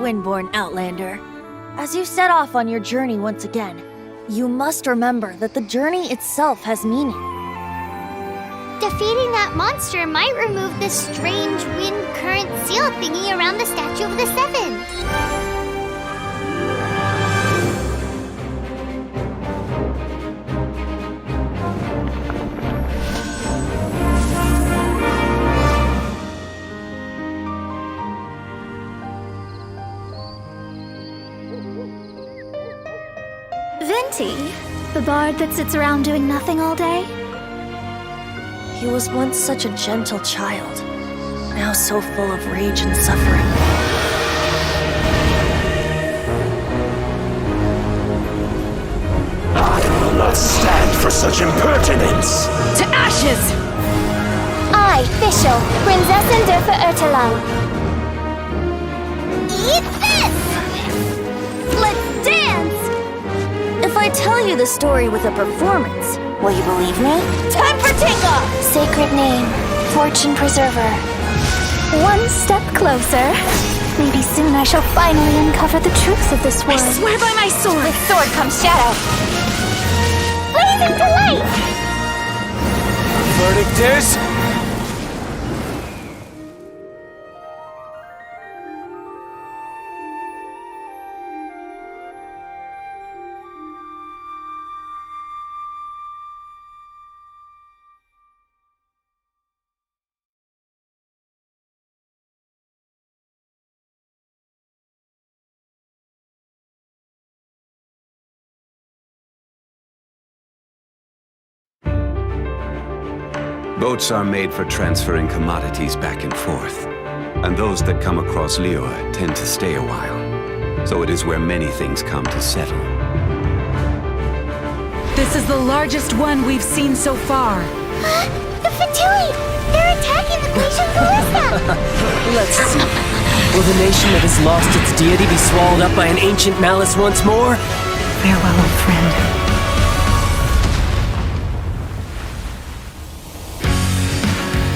Windborn Outlander. As you set off on your journey once again, you must remember that the journey itself has meaning. Defeating that monster might remove this strange wind current seal thingy around the Statue of the Seven. Venti, the bard that sits around doing nothing all day? He was once such a gentle child, now so full of rage and suffering. I will not stand for such impertinence! To ashes! I, Fischl, Prinzessin dürfe Ertelang. Eat this! Let's dance! If I tell you the story with a performance, will you believe me? Time for takeoff! Sacred name, Fortune Preserver. One step closer. Maybe soon I shall finally uncover the truth of this world. I swear by my sword! With sword comes shadow. Blazing to light! Verdict is... Boats are made for transferring commodities back and forth. And those that come across Liyue tend to stay a while. So it is where many things come to settle. This is the largest one we've seen so far. The Fatui! They're attacking the Grecian ballista! Let's see. Will the nation that has lost its deity be swallowed up by an ancient malice once more? Farewell, old friend.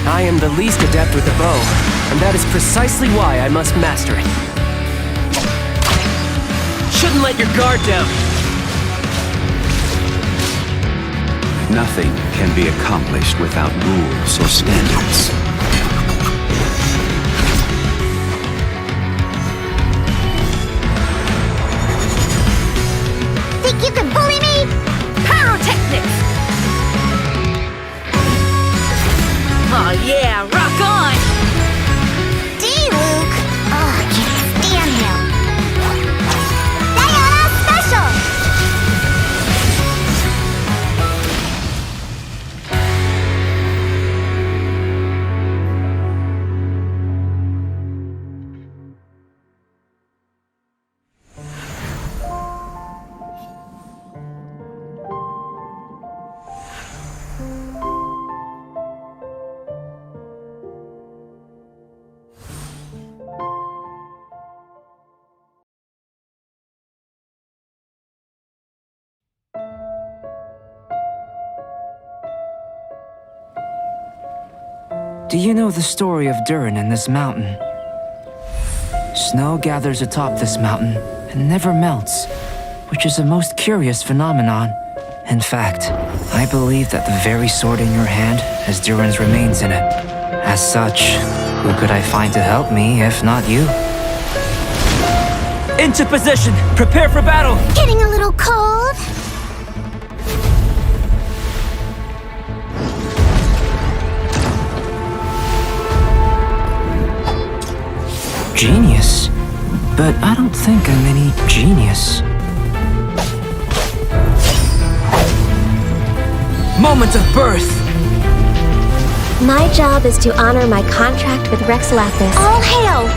I am the least adept with the bow, and that is precisely why I must master it. Shouldn't let your guard down. Nothing can be accomplished without rules or standards. Think you can bully me? Pyrotechnics! Oh yeah, rock on! Luke! Oh, I can't stand him. Diana Special! Do you know the story of Durin and this mountain? Snow gathers atop this mountain and never melts, which is a most curious phenomenon. In fact, I believe that the very sword in your hand has Durin's remains in it. As such, who could I find to help me if not you? Into position! Prepare for battle! Getting a little cold? Genius? But I don't think I'm any genius. Moment of birth! My job is to honor my contract with Rex Lapis. All hail!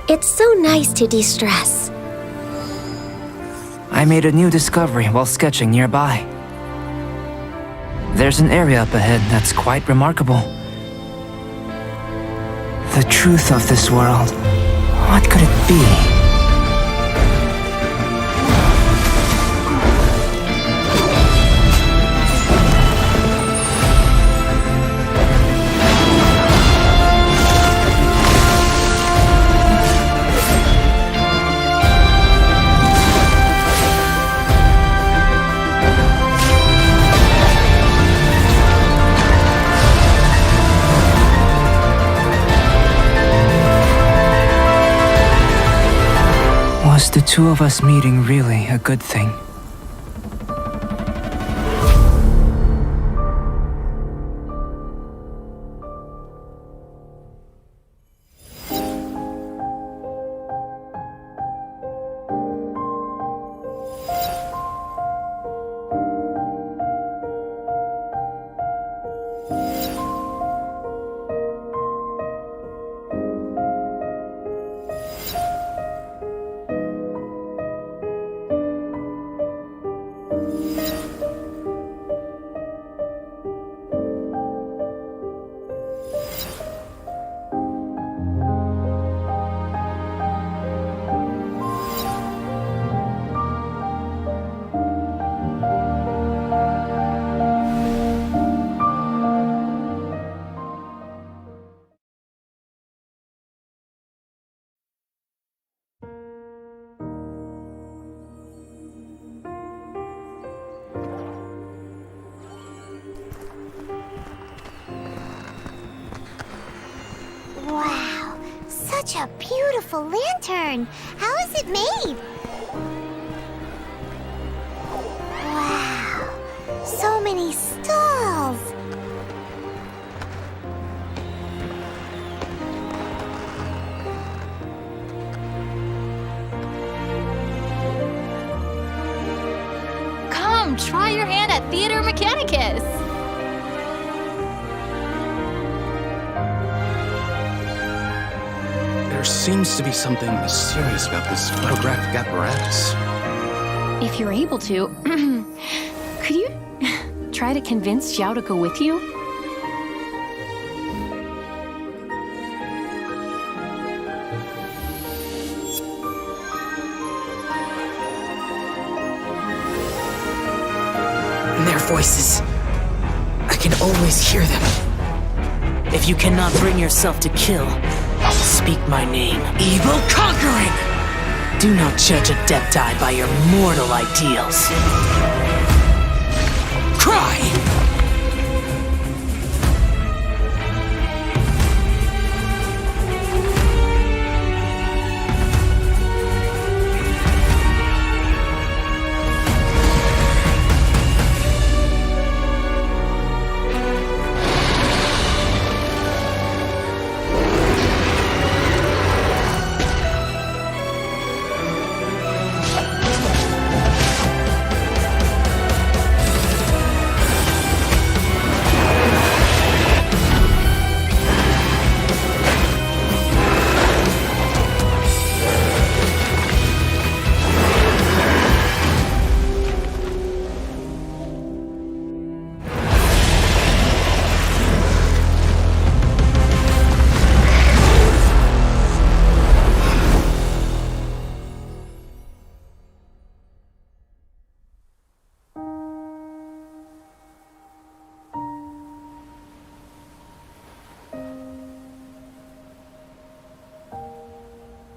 It's so nice to de-stress. I made a new discovery while sketching nearby. There's an area up ahead that's quite remarkable. The truth of this world. What could it be? Was the two of us meeting really a good thing? Wow, such a beautiful lantern. How is it made? Wow, so many stalls. Come, try your hand at Theater Mechanicus. There seems to be something mysterious about this photographic apparatus. If you're able to, could you try to convince Xiao to go with you? Their voices. I can always hear them. If you cannot bring yourself to kill, speak my name. Evil conquering! Do not judge Adepti by your mortal ideals. Cry!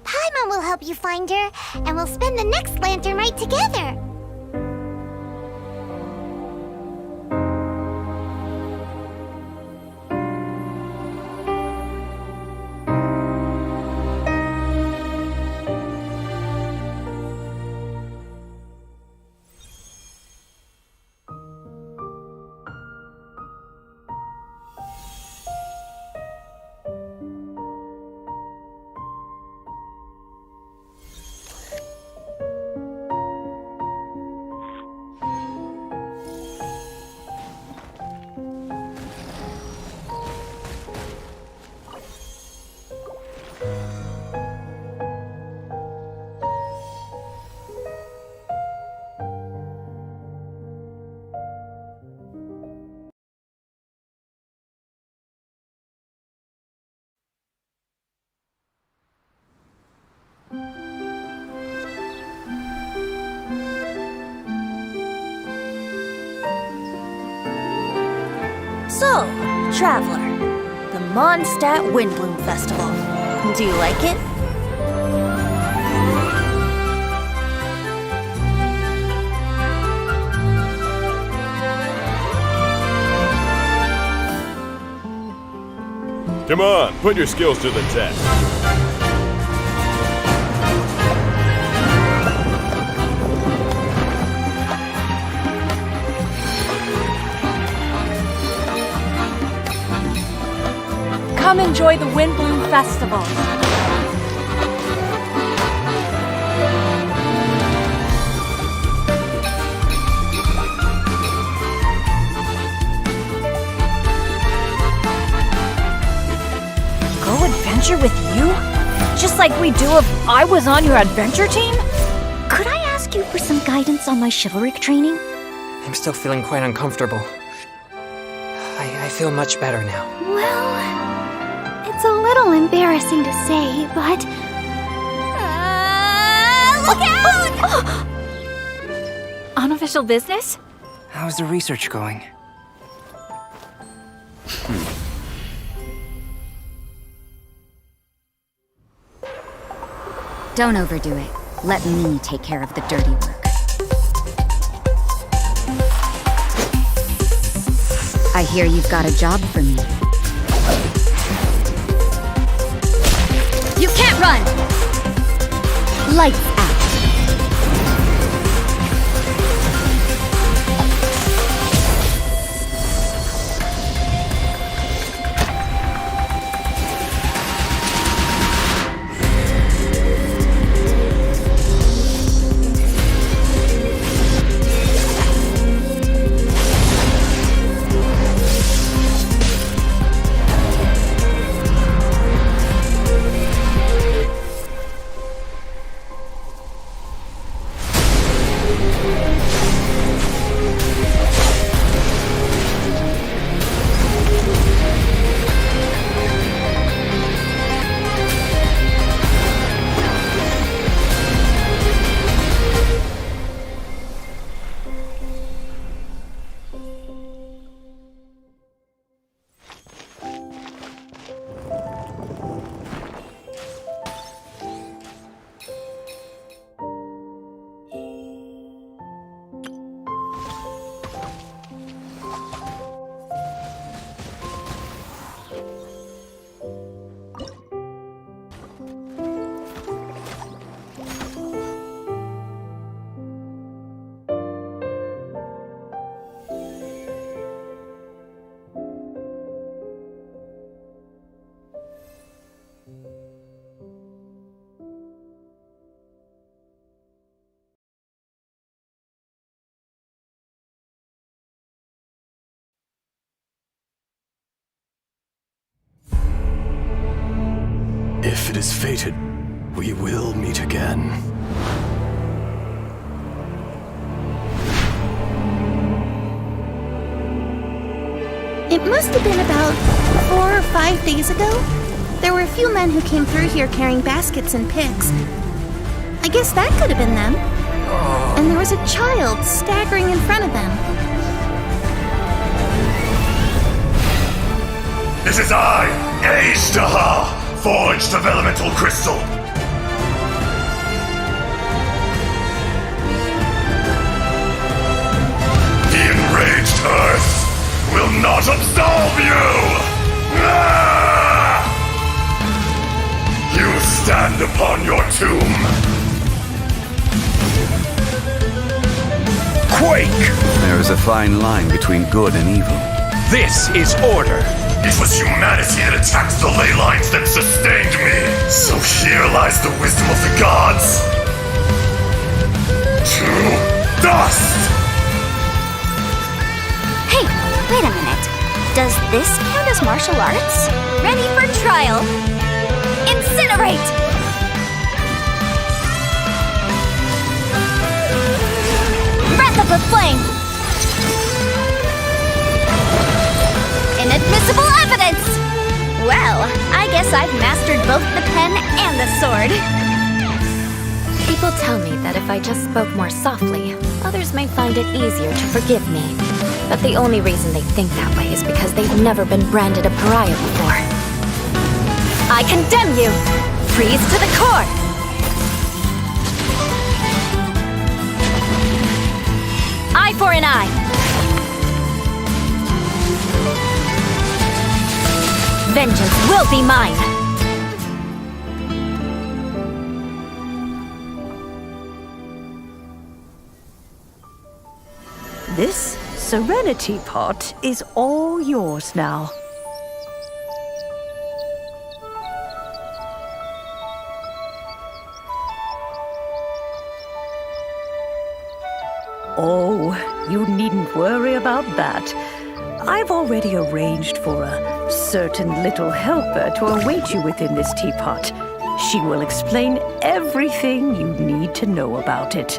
Paimon will help you find her, and we'll spend the next lantern rite together. So, Traveler, the Mondstadt Windbloom Festival. Do you like it? Come on, put your skills to the test. Come enjoy the Windbloom Festival. Go adventure with you? Just like we do if I was on your adventure team? Could I ask you for some guidance on my chivalric training? I'm still feeling quite uncomfortable. I feel much better now. Well, it's a little embarrassing to say, but... look out! Unofficial business? How's the research going? Don't overdo it. Let me take care of the dirty work. I hear you've got a job for me. You can't run! Lights out. If it is fated, we will meet again. It must have been about 4 or 5 days ago. There were a few men who came through here carrying baskets and picks. I guess that could have been them. And there was a child staggering in front of them. This is I, Ashtaha, forged of elemental crystal. The enraged earth will not absolve you! Ah! You stand upon your tomb. Quake! There is a fine line between good and evil. This is order. It was humanity that attacked the ley lines that sustained me. So here lies the wisdom of the gods. To dust! Hey, wait a minute. Does this count as martial arts? Ready for trial. Incinerate! Breath of the flame! Inadmissible evidence! Well, I guess I've mastered both the pen and the sword. People tell me that if I just spoke more softly, others may find it easier to forgive me. But the only reason they think that way is because they've never been branded a pariah before. I condemn you! Freeze to the core! Eye for an eye! Vengeance will be mine! This Serenity Pot is all yours now. Oh, you needn't worry about that. I've already arranged for a certain little helper to await you within this teapot. She will explain everything you need to know about it.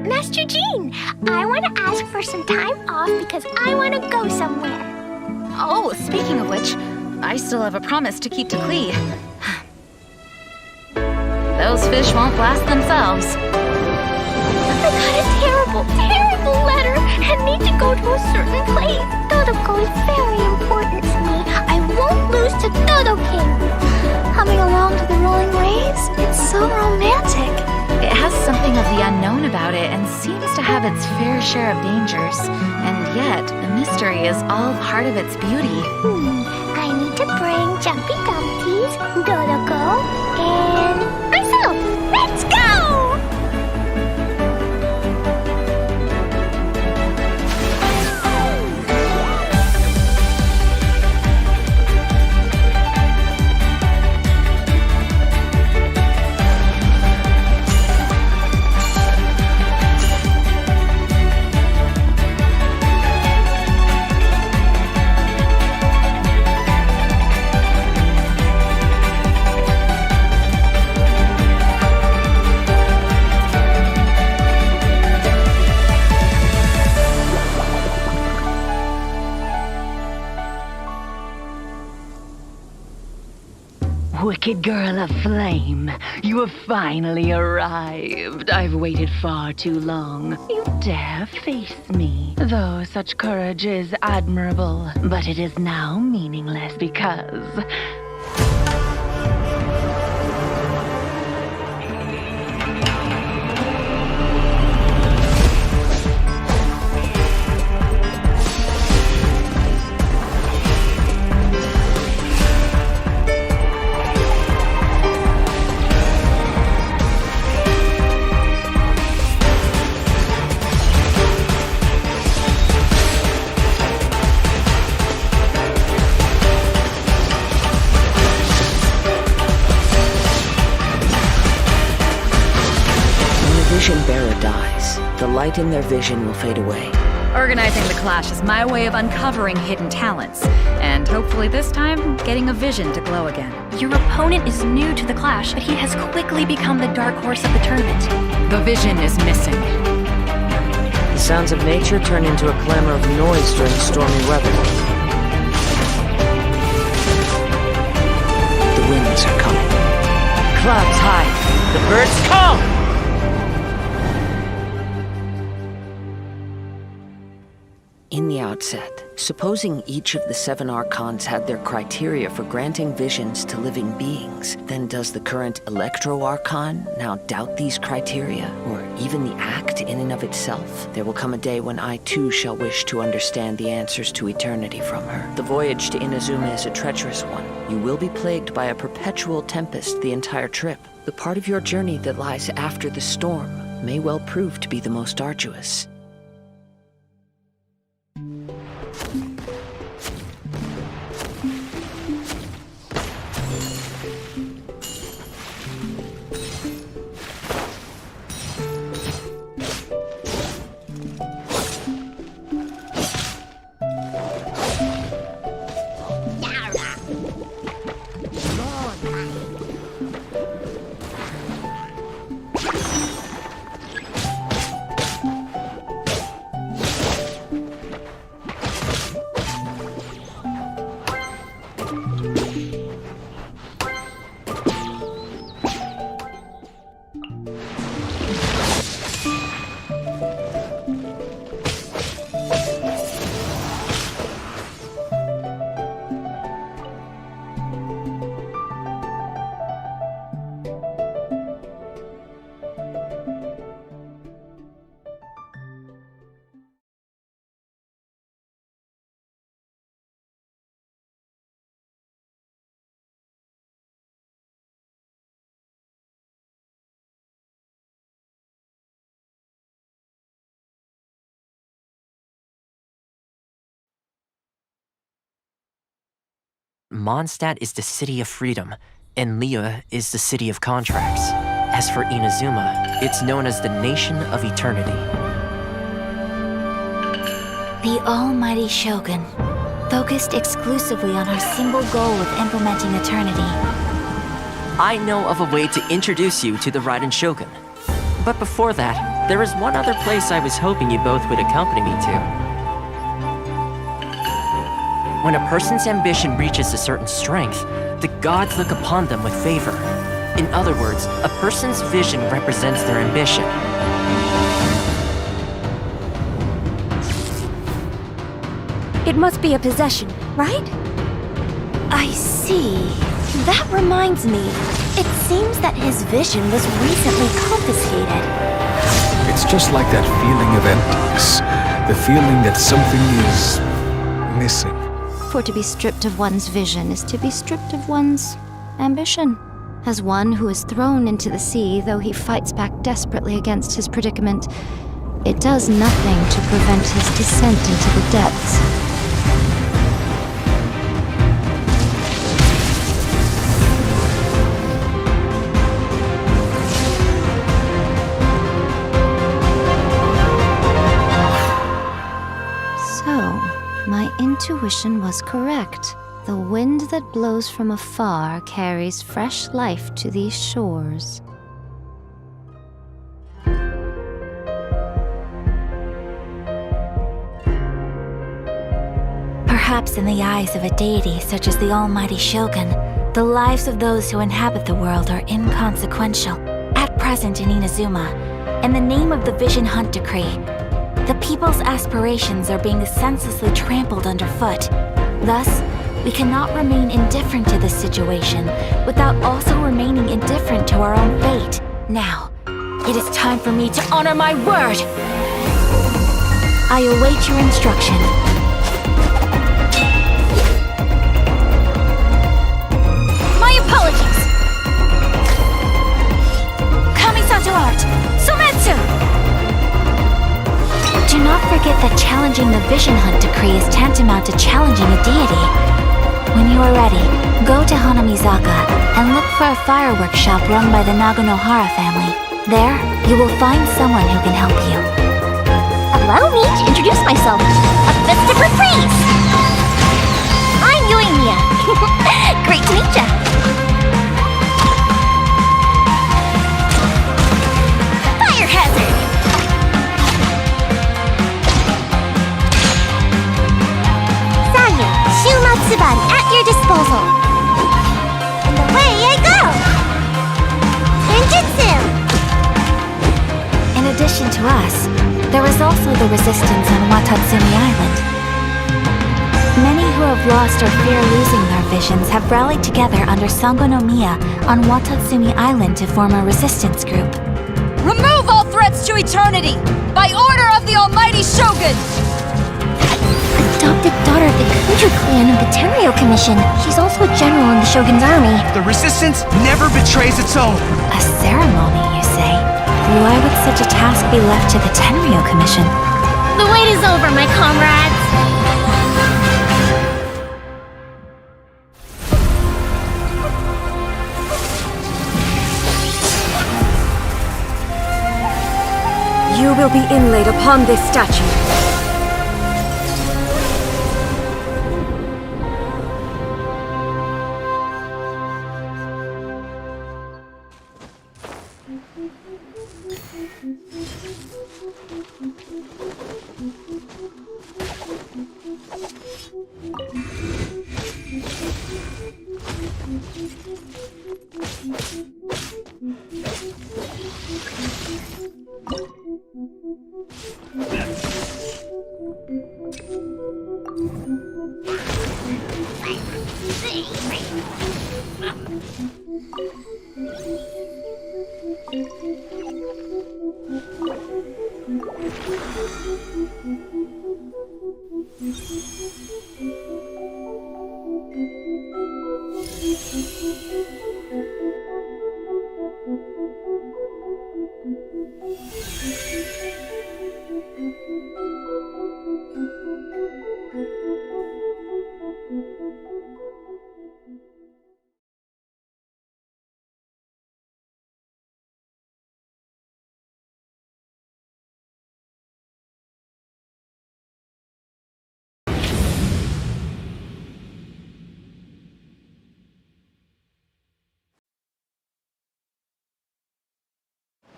Master Jean, I want to ask for some time off because I want to go somewhere. Oh, speaking of which, I still have a promise to keep to Klee. Those fish won't blast themselves. I got a terrible, terrible letter and need to go to a certain place. Dodoco is very important to me. I won't lose to Dodo King. Humming along to the rolling waves, it's so romantic. It has something of the unknown about it and seems to have its fair share of dangers. And yet, the mystery is all part of its beauty. I need to bring Jumpy Dumpties, Dodoco, and myself. Let's go! Wicked girl of flame, you have finally arrived. I've waited far too long. You dare face me. Though such courage is admirable, but it is now meaningless because light in their vision will fade away. Organizing the clash is my way of uncovering hidden talents, and hopefully this time, getting a vision to glow again. Your opponent is new to the clash, but he has quickly become the dark horse of the tournament. The vision is missing. The sounds of nature turn into a clamor of noise during stormy weather. The winds are coming. Clouds high. The birds come! In the outset, supposing each of the 7 archons had their criteria for granting visions to living beings, then does the current Electro-Archon now doubt these criteria, or even the act in and of itself? There will come a day when I too shall wish to understand the answers to eternity from her. The voyage to Inazuma is a treacherous one. You will be plagued by a perpetual tempest the entire trip. The part of your journey that lies after the storm may well prove to be the most arduous. Mondstadt is the city of freedom, and Liyue is the city of contracts. As for Inazuma, it's known as the Nation of Eternity. The Almighty Shogun, focused exclusively on our single goal of implementing eternity. I know of a way to introduce you to the Raiden Shogun. But before that, there is one other place I was hoping you both would accompany me to. When a person's ambition reaches a certain strength, the gods look upon them with favor. In other words, a person's vision represents their ambition. It must be a possession, right? I see. That reminds me. It seems that his vision was recently confiscated. It's just like that feeling of emptiness. The feeling that something is missing. For to be stripped of one's vision is to be stripped of one's ambition. As one who is thrown into the sea, though he fights back desperately against his predicament, it does nothing to prevent his descent into the depths. My intuition was correct. The wind that blows from afar carries fresh life to these shores. Perhaps in the eyes of a deity such as the Almighty Shogun, the lives of those who inhabit the world are inconsequential. At present in Inazuma, in the name of the Vision Hunt Decree, the people's aspirations are being senselessly trampled underfoot. Thus, we cannot remain indifferent to this situation without also remaining indifferent to our own fate. Now, it is time for me to honor my word! I await your instruction. My apologies! Kamisato art! Sometsu! Do not forget that challenging the Vision Hunt Decree is tantamount to challenging a deity. When you are ready, go to Hanamizaka and look for a fireworks shop run by the Naganohara family. There, you will find someone who can help you. Allow me to introduce myself. A festive reprise! I'm Yoimiya. Great to meet ya. Fire hazard! Sanyo, Shumatsubari at your disposal. And away I go! Genjutsu! In addition to us, there was also the resistance on Watatsumi Island. Many who have lost or fear losing their visions have rallied together under Sango no Miya on Watatsumi Island to form a resistance group. Remove all threats to eternity! By order of the Almighty Shogun! Adopted daughter of the Kuju clan of the Tenryo Commission. She's also a general in the Shogun's army. The resistance never betrays its own. A ceremony, you say? Why would such a task be left to the Tenryo Commission? The wait is over, my comrades. You will be inlaid upon this statue.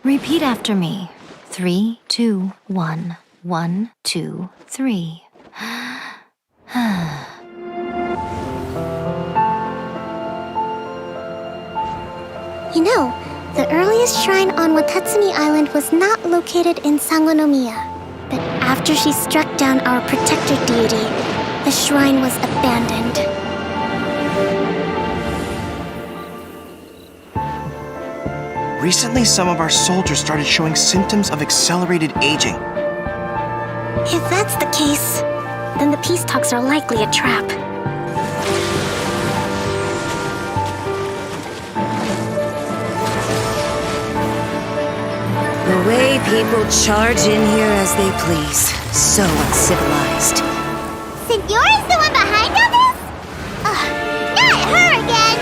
Repeat after me. 3, 2, 1. 1, 2, 3. You know, the earliest shrine on Watatsumi Island was not located in Sango no Miya. But after she struck down our protector deity, the shrine was abandoned. Recently, some of our soldiers started showing symptoms of accelerated aging. If that's the case, then the peace talks are likely a trap. The way people charge in here as they please. So uncivilized. Signora's the one behind all this? Ugh, not her again!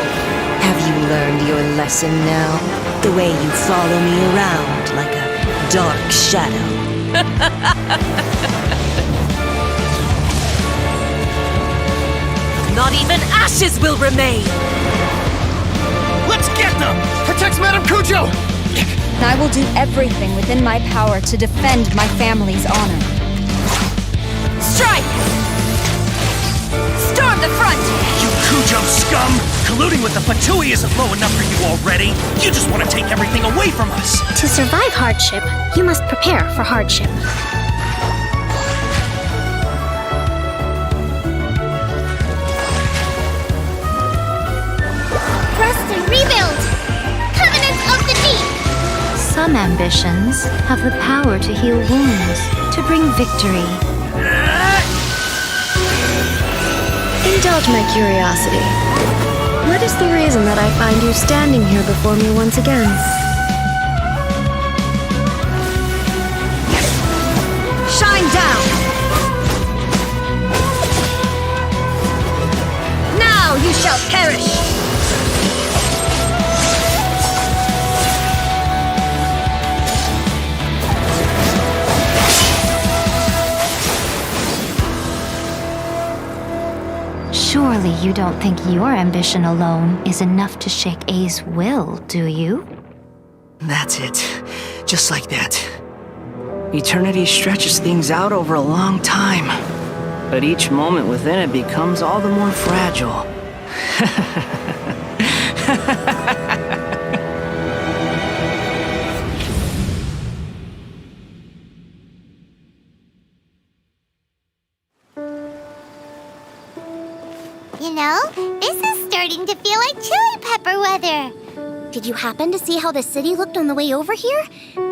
Have you learned your lesson now? The way you follow me around like a dark shadow. Not even ashes will remain! Let's get them! Protect Madame Kujo! I will do everything within my power to defend my family's honor. Strike! Storm the front! You Kujo scum! Colluding with the Fatui isn't low enough for you already! You just want to take everything away from us! To survive hardship, you must prepare for hardship. Rest and rebuild! Covenants of the Deep! Some ambitions have the power to heal wounds, to bring victory. Indulge my curiosity. What is the reason that I find you standing here before me once again? Shine down! Now you shall perish! Surely you don't think your ambition alone is enough to shake A's will, do you? That's it. Just like that. Eternity stretches things out over a long time. But each moment within it becomes all the more fragile. You know, this is starting to feel like chili pepper weather. Did you happen to see how the city looked on the way over here?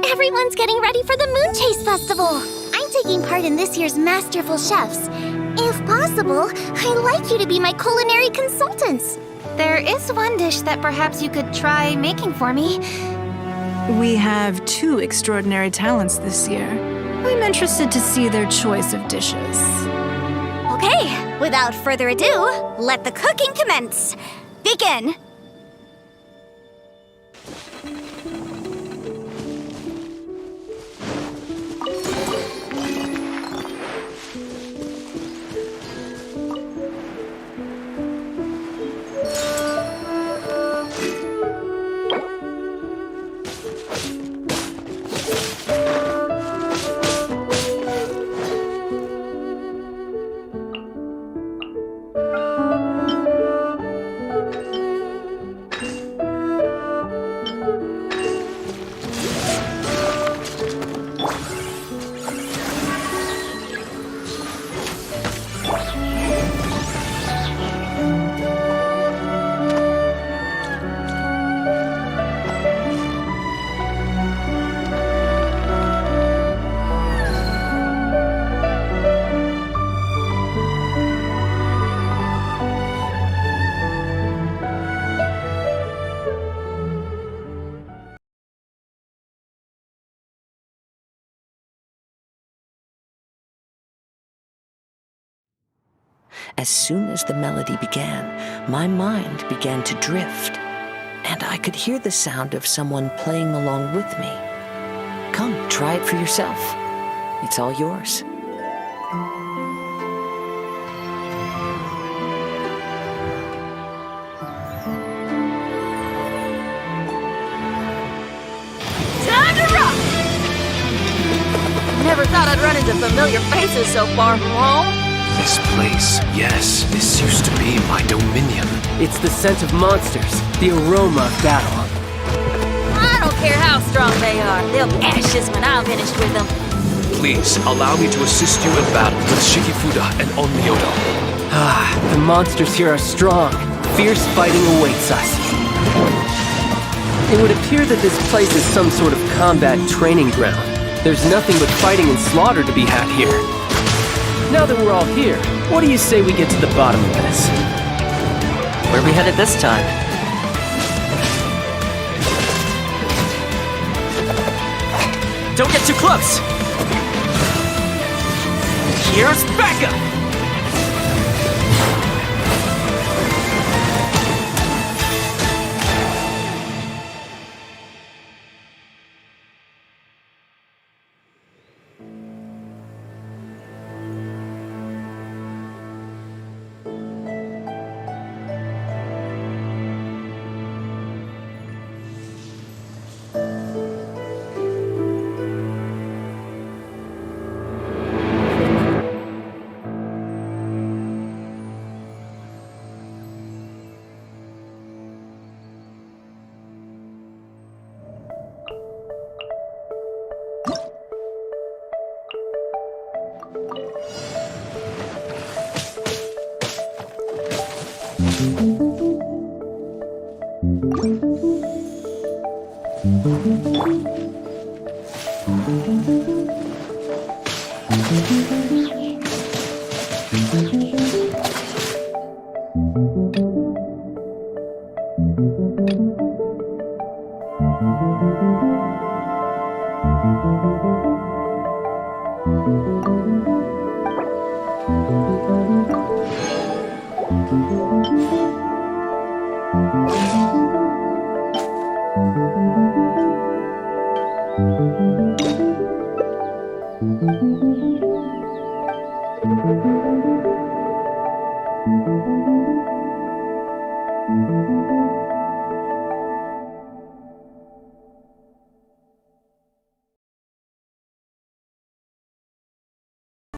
Everyone's getting ready for the Moon Chase Festival. I'm taking part in this year's Masterful Chefs. If possible, I'd like you to be my culinary consultants. There is one dish that perhaps you could try making for me. We have 2 extraordinary talents this year. I'm interested to see their choice of dishes. Okay, without further ado, let the cooking commence. Begin! As soon as the melody began, my mind began to drift, and I could hear the sound of someone playing along with me. Come, try it for yourself. It's all yours. Time to rock! Never thought I'd run into familiar faces so far from home. This place, yes, this used to be my dominion. It's the scent of monsters, the aroma of battle. I don't care how strong they are. They'll be ashes when I'm finished with them. Please, allow me to assist you in battle with Shikifuda and Onmyoto. Ah, the monsters here are strong. Fierce fighting awaits us. It would appear that this place is some sort of combat training ground. There's nothing but fighting and slaughter to be had here. Now that we're all here, what do you say we get to the bottom of this? Where are we headed this time? Don't get too close! Here's backup! you.